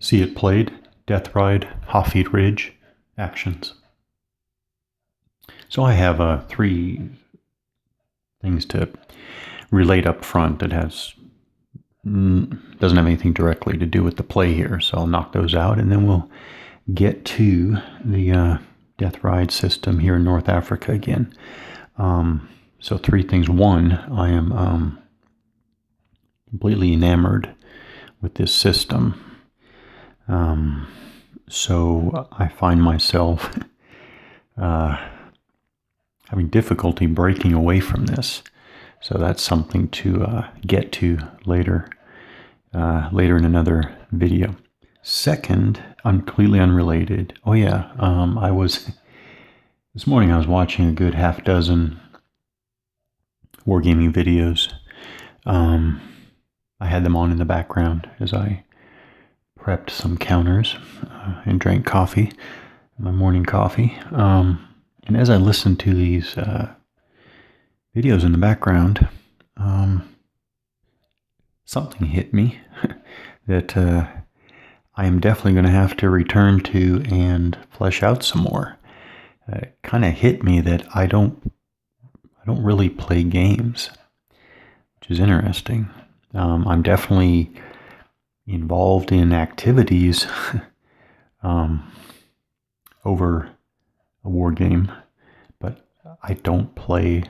See it played, Death Ride, Hafid Ridge, actions. So I have 3 things to relate up front that doesn't have anything directly to do with the play here. So I'll knock those out, and then we'll get to the Death Ride system here in North Africa again. So 3 things. 1, I am completely enamored with this system. So I find myself having difficulty breaking away from this. So that's something to get to later in another video. Second, completely unrelated. Oh yeah, this morning I was watching a good half dozen wargaming videos. I had them on in the background as I prepped some counters and drank coffee, my morning coffee. And as I listened to these videos in the background, something hit me that I am definitely going to have to return to and flesh out some more. It kind of hit me that I don't really play games, which is interesting. I'm definitely involved in activities over a war game, but I don't play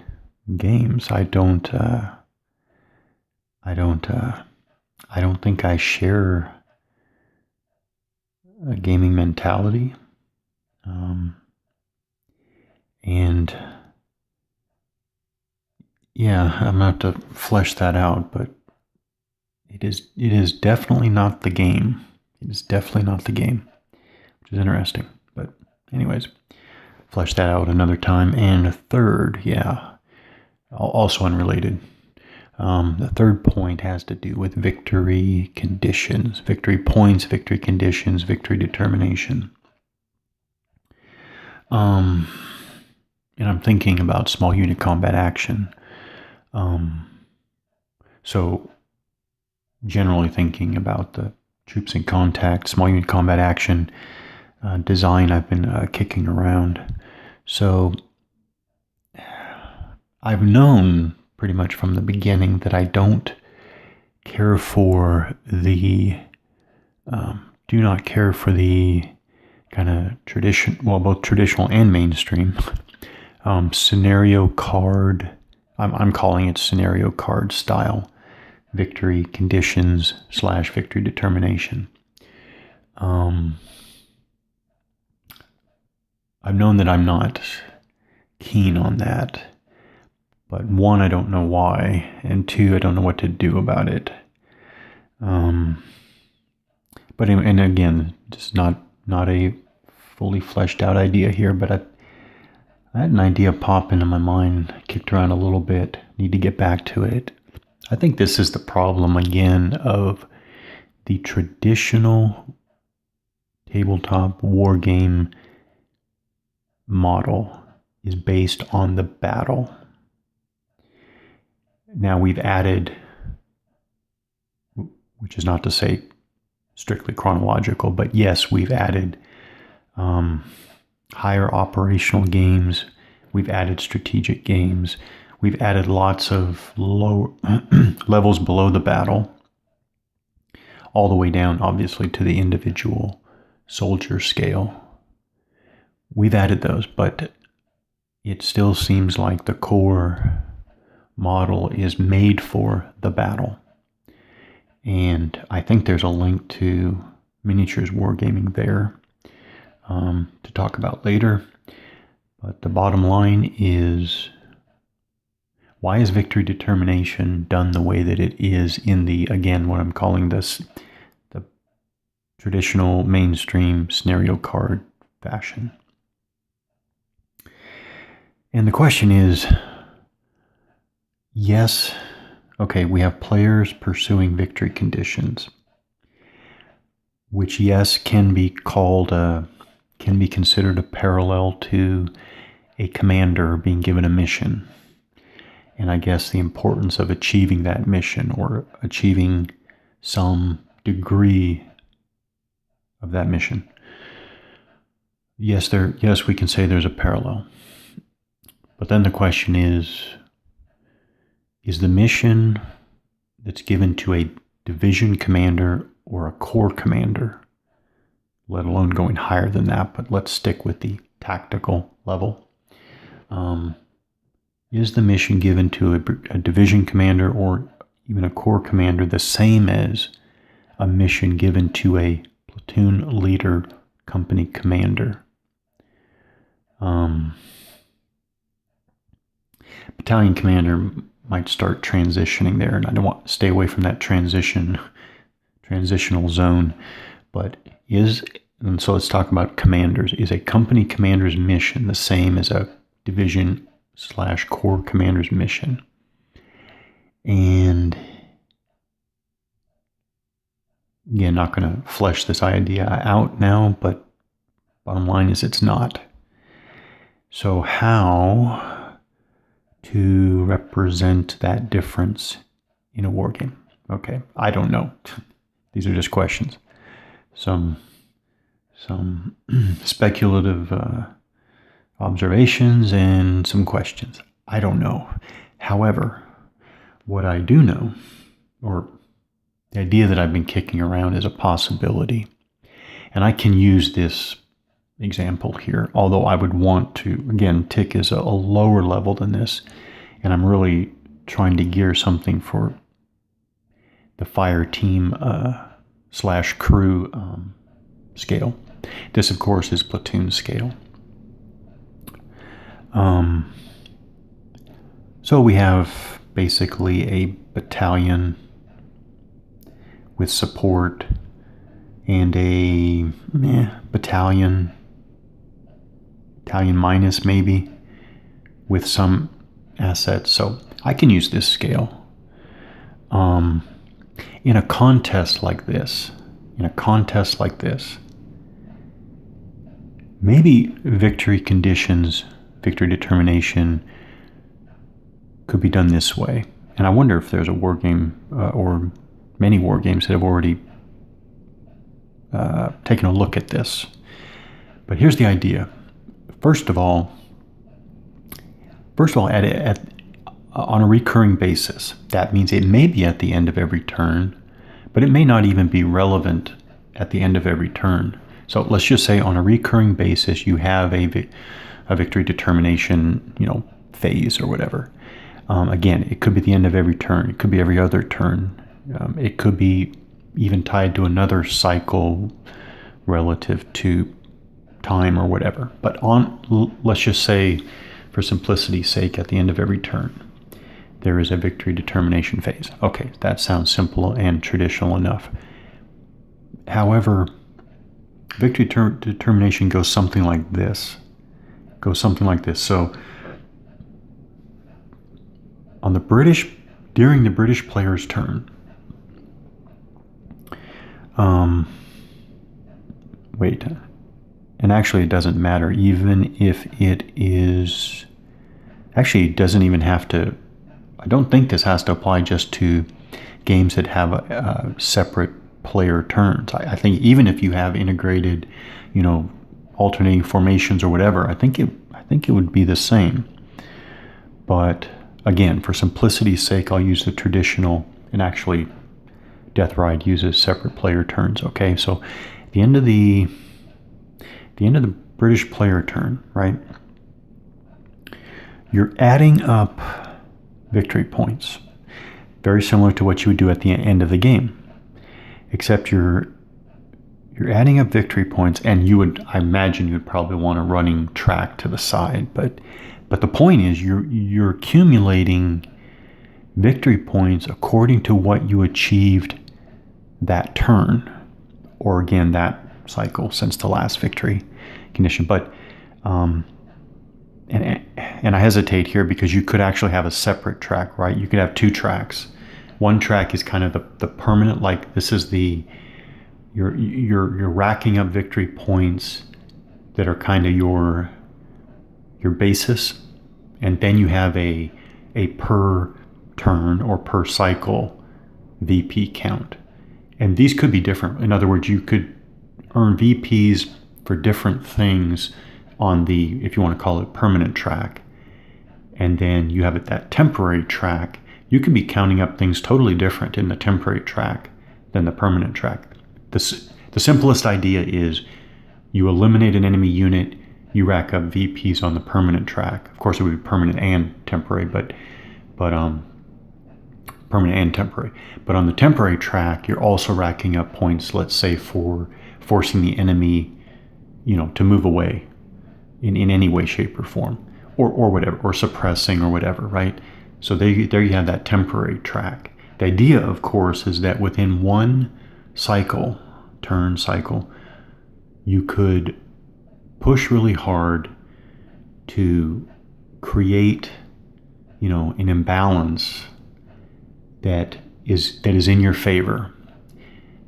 games. I don't think I share a gaming mentality, and yeah, I'm gonna have to flesh that out, but it is definitely not the game. It is definitely not the game, which is interesting. But anyways, flesh that out another time. And a third, yeah, also unrelated. The third point has to do with victory conditions, victory points, victory conditions, victory determination. And I'm thinking about small unit combat action. So generally thinking about the troops in contact, small unit combat action design I've been kicking around. So I've known pretty much from the beginning that I don't care for the, do not care for the kind of both traditional and mainstream scenario card, I'm calling it scenario card style victory conditions / victory determination. I've known that I'm not keen on that, but 1, I don't know why, and 2, I don't know what to do about it. But and again, just not a fully fleshed out idea here, but I had an idea pop into my mind, kicked around a little bit, need to get back to it. I think this is the problem again of the traditional tabletop war game model is based on the battle. Now we've added, which is not to say strictly chronological, but yes, we've added higher operational games. We've added strategic games. We've added lots of low levels below the battle, all the way down, obviously, to the individual soldier scale. We've added those, but it still seems like the core model is made for the battle. And I think there's a link to miniatures wargaming there to talk about later. But the bottom line is, why is victory determination done the way that it is in the, again, what I'm calling this, the traditional mainstream scenario card fashion? And the question is, yes, okay, we have players pursuing victory conditions, which, yes, can be considered a parallel to a commander being given a mission. And I guess the importance of achieving that mission or achieving some degree of that mission. Yes, we can say there's a parallel. But then the question is the mission that's given to a division commander or a corps commander, let alone going higher than that, but let's stick with the tactical level. Is the mission given to a division commander or even a corps commander the same as a mission given to a platoon leader, company commander? Battalion commander might start transitioning there, and I don't want to stay away from that transitional zone. But and so let's talk about commanders. Is a company commander's mission the same as a division/corps commander's mission? And again, not going to flesh this idea out now, but bottom line is it's not. So how to represent that difference in a war game? Okay, I don't know. These are just questions. Some speculative observations and some questions. I don't know. However, what I do know, or the idea that I've been kicking around, is a possibility. And I can use this example here, although I would want to, again, TIC is a lower level than this, and I'm really trying to gear something for the fire team / crew scale. This, of course, is platoon scale. So we have basically a battalion with support and a battalion minus maybe with some assets. So I can use this scale. In a contest like this, maybe victory conditions, victory determination could be done this way. And I wonder if there's a war game or many war games that have already taken a look at this. But here's the idea. First of all, on a recurring basis, that means it may be at the end of every turn, but it may not even be relevant at the end of every turn. So let's just say on a recurring basis, you have a victory determination, phase or whatever. Again, it could be the end of every turn. It could be every other turn. It could be even tied to another cycle relative to time or whatever. But let's just say, for simplicity's sake, at the end of every turn, there is a victory determination phase. Okay, that sounds simple and traditional enough. However, victory determination goes something like this. So during the British player's turn, and actually it doesn't matter, even if it is, actually it doesn't even have to, I don't think this has to apply just to games that have a separate player turns. I think even if you have integrated, alternating formations or whatever, I think it would be the same. But again, for simplicity's sake, I'll use the traditional, and actually Death Ride uses separate player turns. Okay, so at the end of the British player turn, right? You're adding up victory points, very similar to what you would do at the end of the game, except you're adding up victory points, and I imagine you would probably want a running track to the side, but the point is you're accumulating victory points according to what you achieved that turn, or again that cycle since the last victory condition. But and I hesitate here because you could actually have a separate track, right? You could have two tracks. One track is kind of the permanent, like this is you're racking up victory points that are kind of your basis, and then you have a per turn or per cycle VP count, and these could be different. In other words, you could earn VPs for different things on the, if you want to call it, permanent track. And then you have that temporary track. You could be counting up things totally different in the temporary track than the permanent track. The simplest idea is you eliminate an enemy unit, you rack up VPs on the permanent track. Of course, it would be permanent and temporary, but permanent and temporary. But on the temporary track, you're also racking up points, let's say, for forcing the enemy, to move away in any way, shape, or form, or whatever, or suppressing or whatever, right? So there you have that temporary track. The idea, of course, is that within one turn cycle, you could push really hard to create, an imbalance that is in your favor.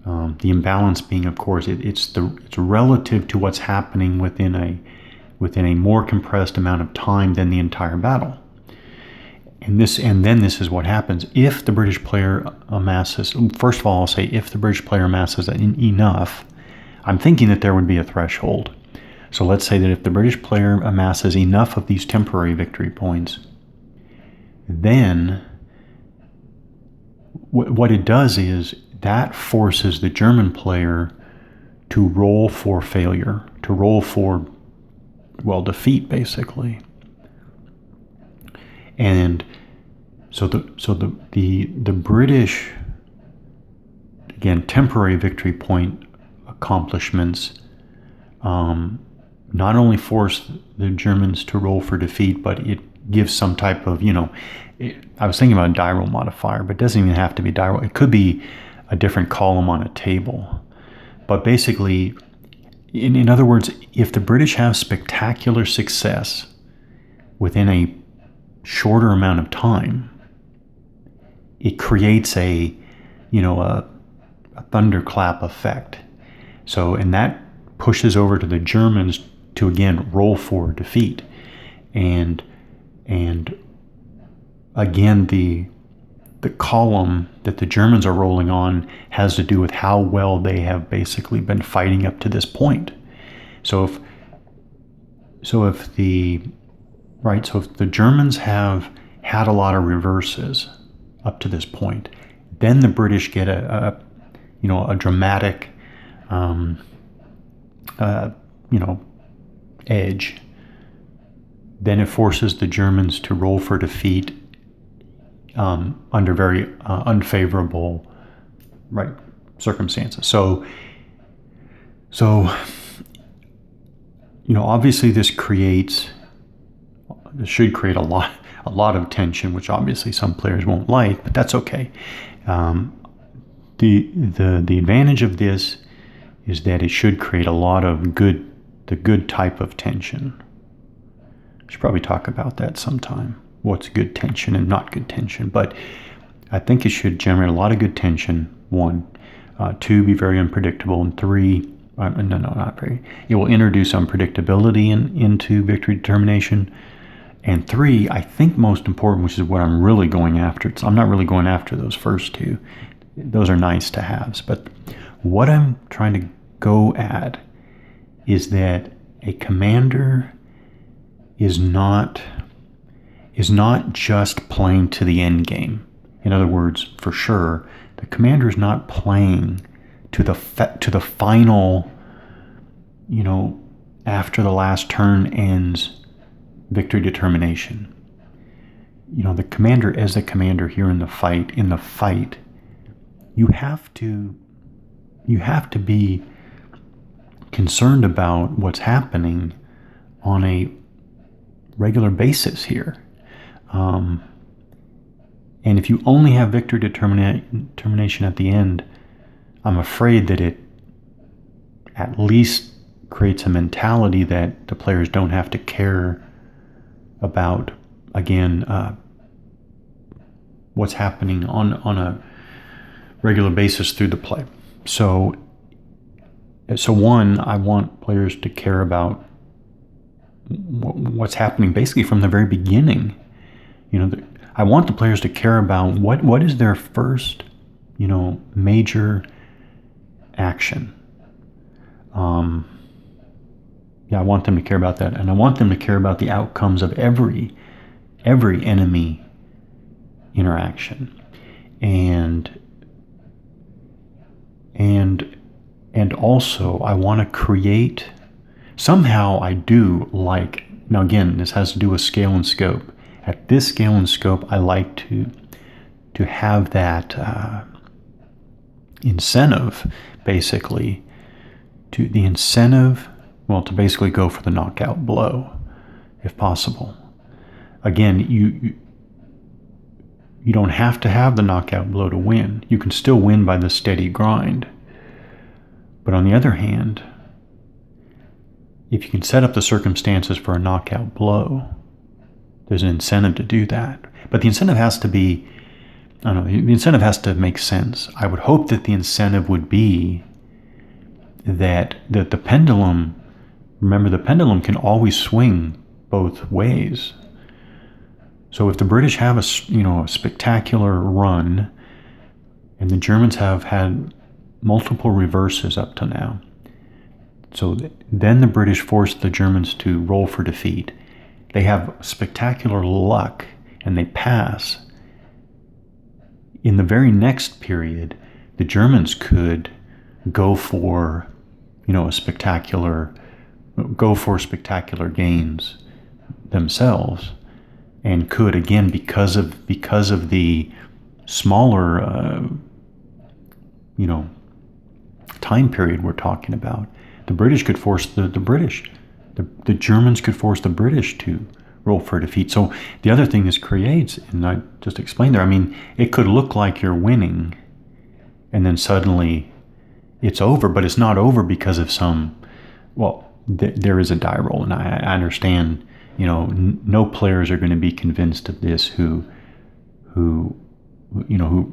The imbalance being, of course, it's relative to what's happening within a more compressed amount of time than the entire battle. And then this is what happens if the British player amasses. First of all, I'll say if the British player amasses enough. I'm thinking that there would be a threshold. So let's say that if the British player amasses enough of these temporary victory points, then what it does is that forces the German player to roll for failure, to roll for, defeat, basically. And so the British, again, temporary victory point accomplishments not only force the Germans to roll for defeat, but it gives some type of, I was thinking about a die roll modifier, but it doesn't even have to be die roll. It could be a different column on a table. But basically, in other words, if the British have spectacular success within a shorter amount of time, it creates a thunderclap effect. So, and that pushes over to the Germans to again roll for defeat. And again, the column that the Germans are rolling on has to do with how well they have basically been fighting up to this point. So if the Germans have had a lot of reverses up to this point, then the British get a dramatic edge. Then it forces the Germans to roll for defeat under very unfavorable circumstances. So obviously this should create a lot of tension, which obviously some players won't like, but that's okay. The advantage of this is that it should create a lot of the good type of tension. I should probably talk about that sometime. What's good tension and not good tension. But I think it should generate a lot of good tension, 1. 2, be very unpredictable. And 3, not very. It will introduce unpredictability into victory determination. And 3, I think most important, which is what I'm really going after. I'm not really going after those first 2. Those are nice to haves. But what I'm trying to go at is that a commander is not just playing to the end game. In other words, for sure, the commander is not playing to the final, after the last turn ends, victory determination. The commander, as the commander here in the fight, you have to be concerned about what's happening on a regular basis here. And if you only have victory determination at the end, I'm afraid that it at least creates a mentality that the players don't have to care about, again, what's happening on a regular basis through the play. So 1, I want players to care about what's happening basically from the very beginning. I want the players to care about what is their first, major action. Yeah, I want them to care about that, and I want them to care about the outcomes of every enemy interaction, and also I want to create. Somehow I do like, now again, this has to do with scale and scope. At this scale and scope, I like to have that incentive, basically, to basically go for the knockout blow, if possible. Again, you don't have to have the knockout blow to win. You can still win by the steady grind. But on the other hand, if you can set up the circumstances for a knockout blow, there's an incentive to do that. But the incentive has to be, I don't know, the incentive has to make sense. I would hope that the incentive would be that the pendulum, remember, the pendulum can always swing both ways. So if the British have a spectacular run, and the Germans have had multiple reverses up to now, so then the British force the Germans to roll for defeat. They have spectacular luck and they pass. In the very next period, the Germans could go for spectacular gains themselves, and could, again, because of the smaller time period we're talking about, the British could force the Germans could force the British to roll for defeat. So the other thing this creates, and I just explained there, I mean, it could look like you're winning, and then suddenly it's over, but it's not over because of there is a die roll, and I understand, no players are going to be convinced of this who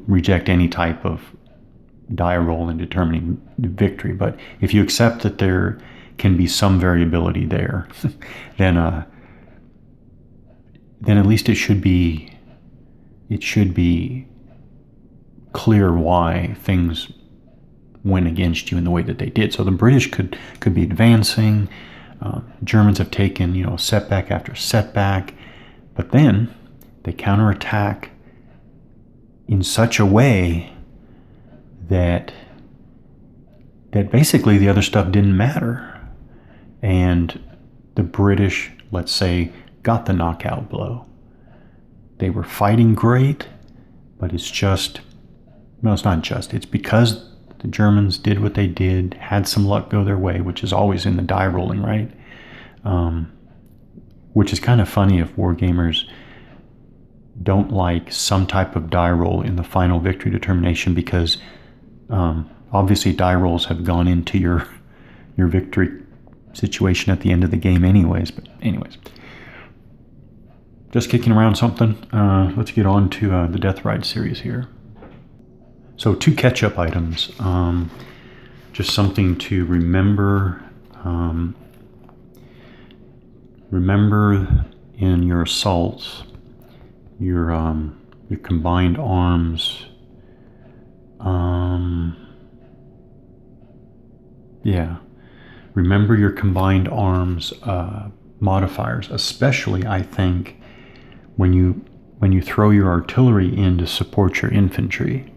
reject any type of die roll in determining victory. But if you accept that there can be some variability there, then at least it should be clear why things went against you in the way that they did. So the British could be advancing. Germans have taken setback after setback, but then they counterattack in such a way that basically the other stuff didn't matter, and the British, let's say, got the knockout blow. They were fighting great, but it's because the Germans did what they did, had some luck go their way, which is always in the die rolling, right? Which is kind of funny if wargamers don't like some type of die roll in the final victory determination, because obviously die rolls have gone into your victory situation at the end of the game anyways. But anyways, just kicking around something. Let's get on to the Death Ride series here. So 2 catch-up items, just something to remember. Remember in your assaults, your combined arms. Remember your combined arms modifiers, especially, I think, when you throw your artillery in to support your infantry.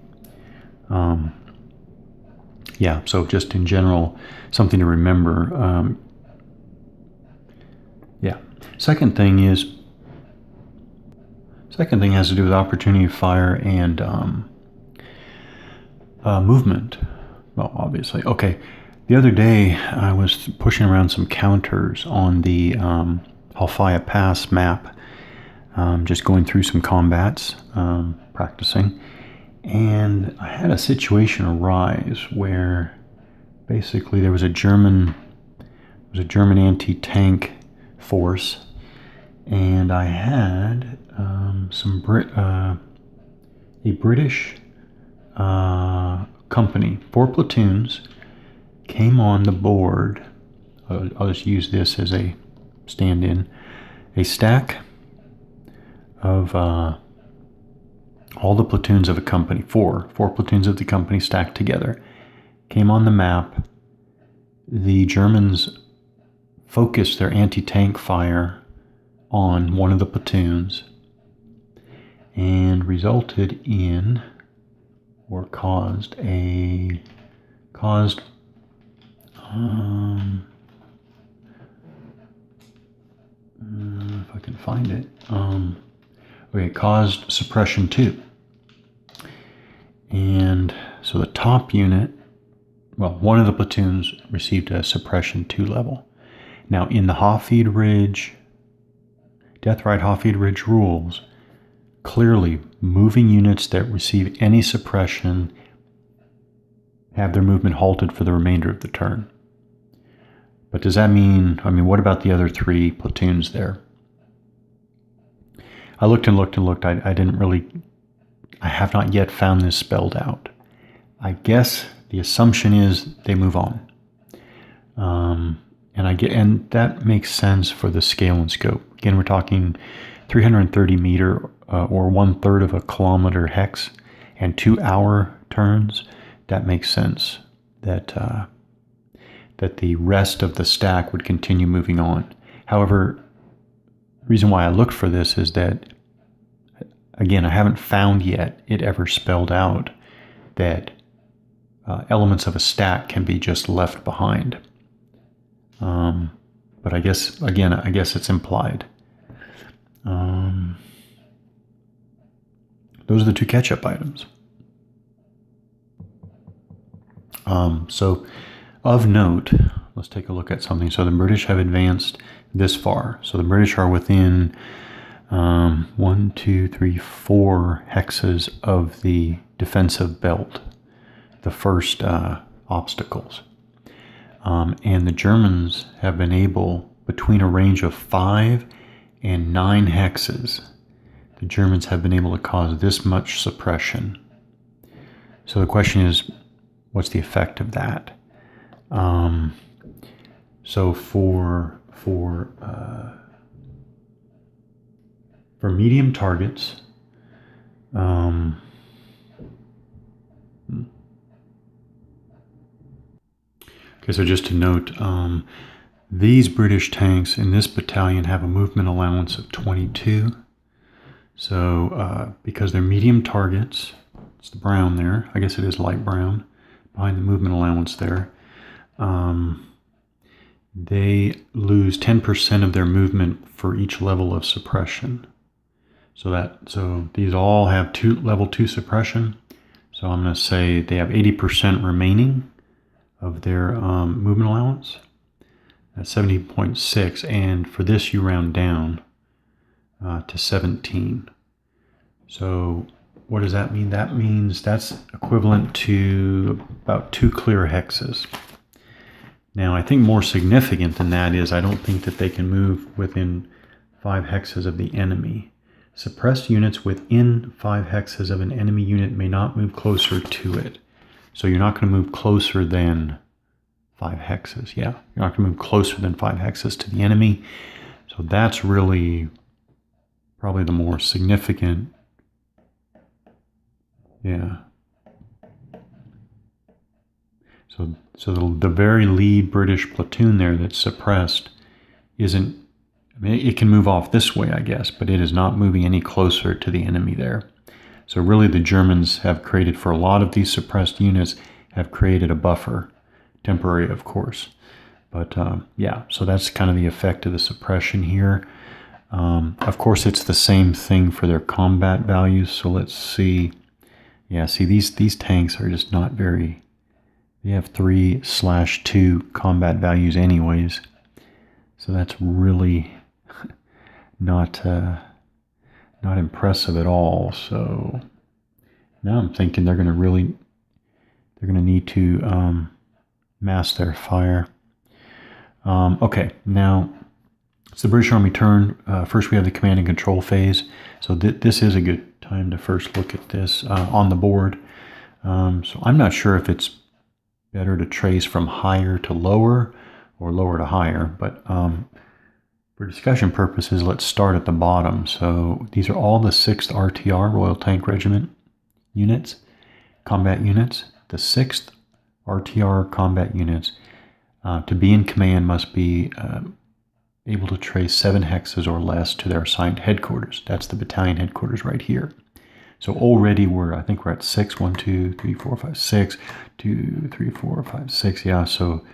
So just in general, something to remember. Second thing has to do with opportunity fire and movement. Well, obviously. Okay. The other day, I was pushing around some counters on the Halfaya Pass map, just going through some combats, practicing. And I had a situation arise where basically there was a German anti-tank force, and I had a British company, 4 platoons, came on the board. I'll just use this as a stand-in. A stack of all the platoons of a company, four platoons of the company stacked together, came on the map, the Germans focused their anti-tank fire on one of the platoons and resulted in, or caused if I can find it, okay, caused suppression 2. And so the top unit, well, one of the platoons received a suppression 2 level. Now in the Hafid Ridge, Death Ride Hafid Ridge rules, clearly moving units that receive any suppression have their movement halted for the remainder of the turn. But does that mean, what about the other 3 platoons there? I looked and looked and looked. I have not yet found this spelled out. I guess the assumption is they move on. And that makes sense for the scale and scope. Again, we're talking 330 meter or 1/3 of a kilometer hex and 2-hour turns. That makes sense that the rest of the stack would continue moving on. However, the reason why I looked for this is that, again, I haven't found yet it ever spelled out that elements of a stack can be just left behind. But I guess it's implied. Those are the 2 catch-up items. So of note, let's take a look at something. So the British have advanced this far. So the British are within 1, 2, 3, 4 hexes of the defensive belt, the first obstacles. And the Germans have been able, between a range of 5 and 9 hexes, the Germans have been able to cause this much suppression. So the question is, what's the effect of that? So for medium targets, okay, so just to note, these British tanks in this battalion have a movement allowance of 22. So because they're medium targets, it's the brown there, I guess it is light brown, behind the movement allowance there, they lose 10% of their movement for each level of suppression. So these all have level 2 suppression. So I'm going to say they have 80% remaining of their movement allowance. That's 70.6, and for this you round down to 17. So what does that mean? That means that's equivalent to about 2 clear hexes. Now I think more significant than that is I don't think that they can move within 5 hexes of the enemy. Suppressed units within 5 hexes of an enemy unit may not move closer to it. So you're not going to move closer than 5 hexes. Yeah, you're not going to move closer than 5 hexes to the enemy. So that's really probably the more significant. Yeah. So the very lead British platoon there that's suppressed isn't, it can move off this way, I guess, but it is not moving any closer to the enemy there. So really the Germans have created, for a lot of these suppressed units, have created a buffer. Temporary, of course. But yeah, so that's kind of the effect of the suppression here. Of course, it's the same thing for their combat values. So let's see. Yeah, see, these tanks are just not very... They have 3/2 combat values anyways. So that's really not impressive at all. So now I'm thinking they're going to need to mass their fire. Okay, now it's the British Army turn. First we have the command and control phase. So this is a good time to first look at this on the board. So I'm not sure if it's better to trace from higher to lower or lower to higher, but for discussion purposes, let's start at the bottom. So these are all the 6th RTR, Royal Tank Regiment units, combat units. The 6th RTR combat units to be in command must be able to trace 7 hexes or less to their assigned headquarters. That's the battalion headquarters right here. So already I think we're at 6. 1, 2, 3, 4, 5, 6. 2, 3, 4, 5, 6. Yeah, so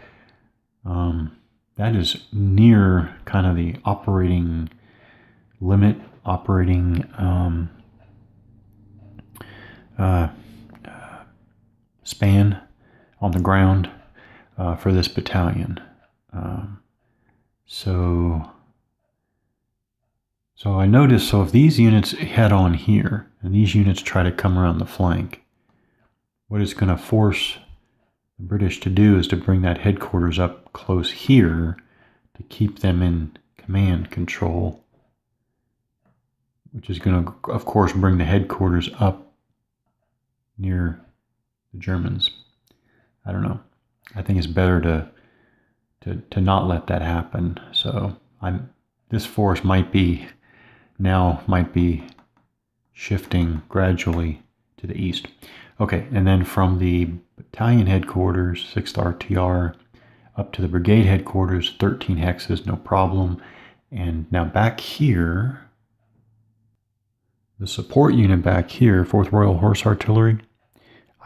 that is near kind of the operating limit, operating span on the ground for this battalion. So I noticed, so if these units head on here, and these units try to come around the flank, what it's going to force the British to do is to bring that headquarters up close here to keep them in command control, which is going to, of course, bring the headquarters up near the Germans. I don't know. I think it's better to not let that happen. So this force might be shifting gradually to the east. Okay, and then from the battalion headquarters, 6th RTR, up to the brigade headquarters, 13 hexes, no problem. And now back here, the support unit back here, 4th Royal Horse Artillery,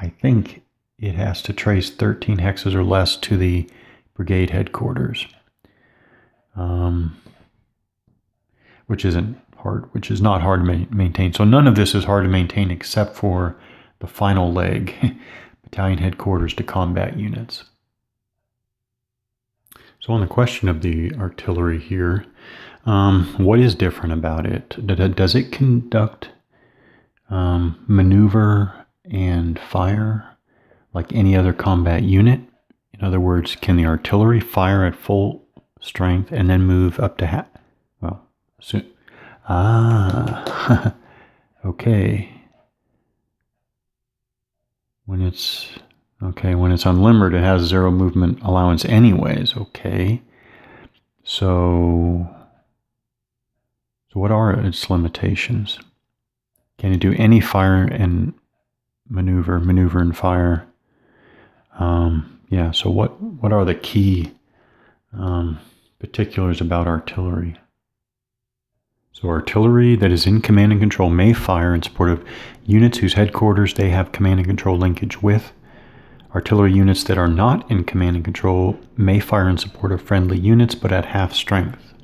I think it has to trace 13 hexes or less to the brigade headquarters, which is not hard to maintain. So none of this is hard to maintain except for the final leg, battalion headquarters to combat units. So on the question of the artillery here, what is different about it? Does it conduct maneuver and fire like any other combat unit? In other words, can the artillery fire at full strength and then move up to okay. When it's unlimbered, it has 0 movement allowance anyways. Okay. So what are its limitations? Can it do any fire and maneuver and fire? Yeah, so what are the key particulars about artillery? So artillery that is in command and control may fire in support of units whose headquarters they have command and control linkage with. Artillery units that are not in command and control may fire in support of friendly units, but at half strength.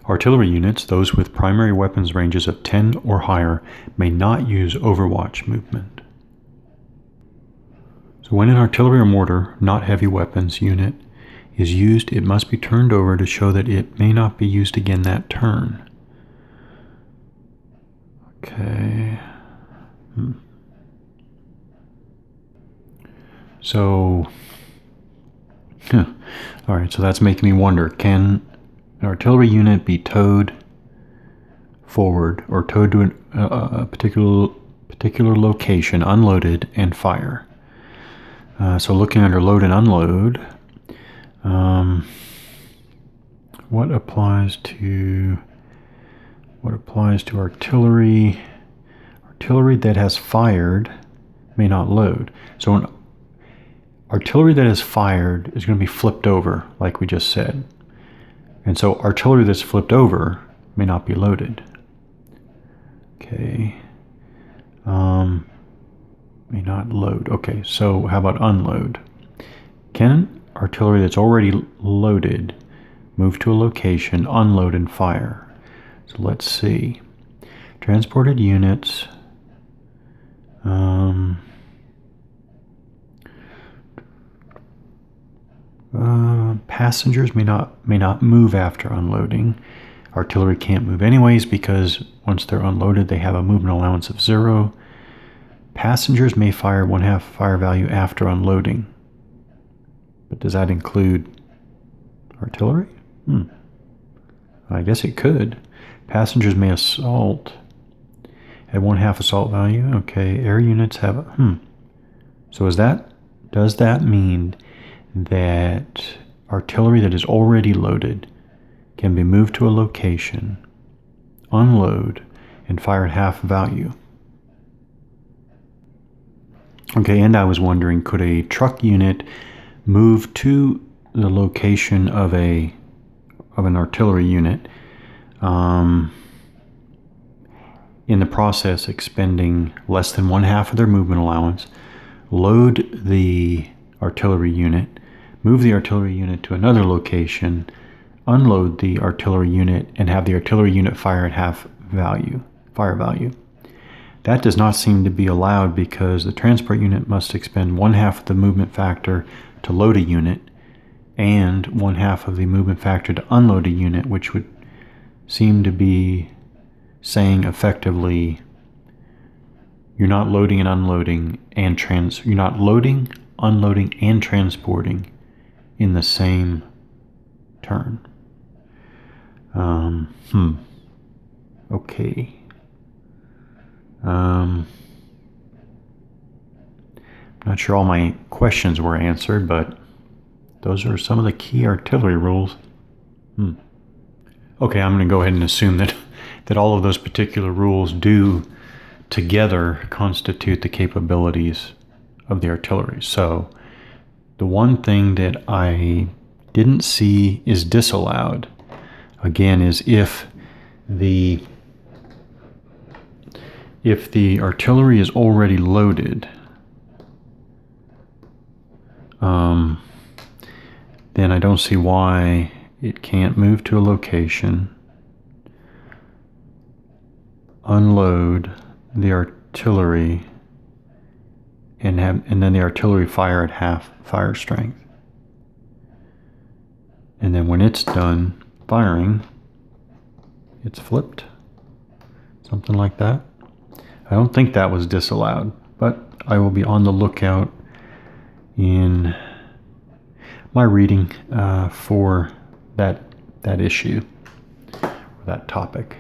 Artillery units, those with primary weapons ranges of 10 or higher, may not use overwatch movement. So when an artillery or mortar, not heavy weapons, unit is used, it must be turned over to show that it may not be used again that turn. Okay. So, all right, so that's making me wonder, can an artillery unit be towed forward or towed to a particular location, unloaded, and fire? So looking under load and unload, what applies to artillery? Artillery that has fired may not load. So an artillery that is fired is going to be flipped over, like we just said. And so artillery that's flipped over may not be loaded. Okay. May not load. Okay, so how about unload? Can artillery that's already loaded move to a location, unload, and fire? So let's see. Transported units. Passengers may not move after unloading. Artillery can't move anyways because once they're unloaded, they have a movement allowance of 0. Passengers may fire 1/2 fire value after unloading. But does that include artillery? I guess it could. Passengers may assault at 1/2 assault value. Okay, air units have So does that mean that artillery that is already loaded can be moved to a location, unload, and fire at half value? Okay, and I was wondering, could a truck unit move to the location of an artillery unit, in the process expending less than 1/2 of their movement allowance, load the artillery unit, move the artillery unit to another location, unload the artillery unit, and have the artillery unit fire at half fire value. That does not seem to be allowed because the transport unit must expend 1/2 of the movement factor to load a unit and 1/2 of the movement factor to unload a unit, which would seem to be saying effectively you're not loading and unloading and you're not loading, unloading, and transporting in the same turn. Okay. Not sure all my questions were answered, but those are some of the key artillery rules. Okay, I'm going to go ahead and assume that all of those particular rules do together constitute the capabilities of the artillery. So the one thing that I didn't see is disallowed, again, is if the artillery is already loaded, then I don't see why it can't move to a location, unload the artillery, and then the artillery fire at half fire strength. And then when it's done firing, it's flipped. Something like that. I don't think that was disallowed, but I will be on the lookout in my reading for that issue, or that topic.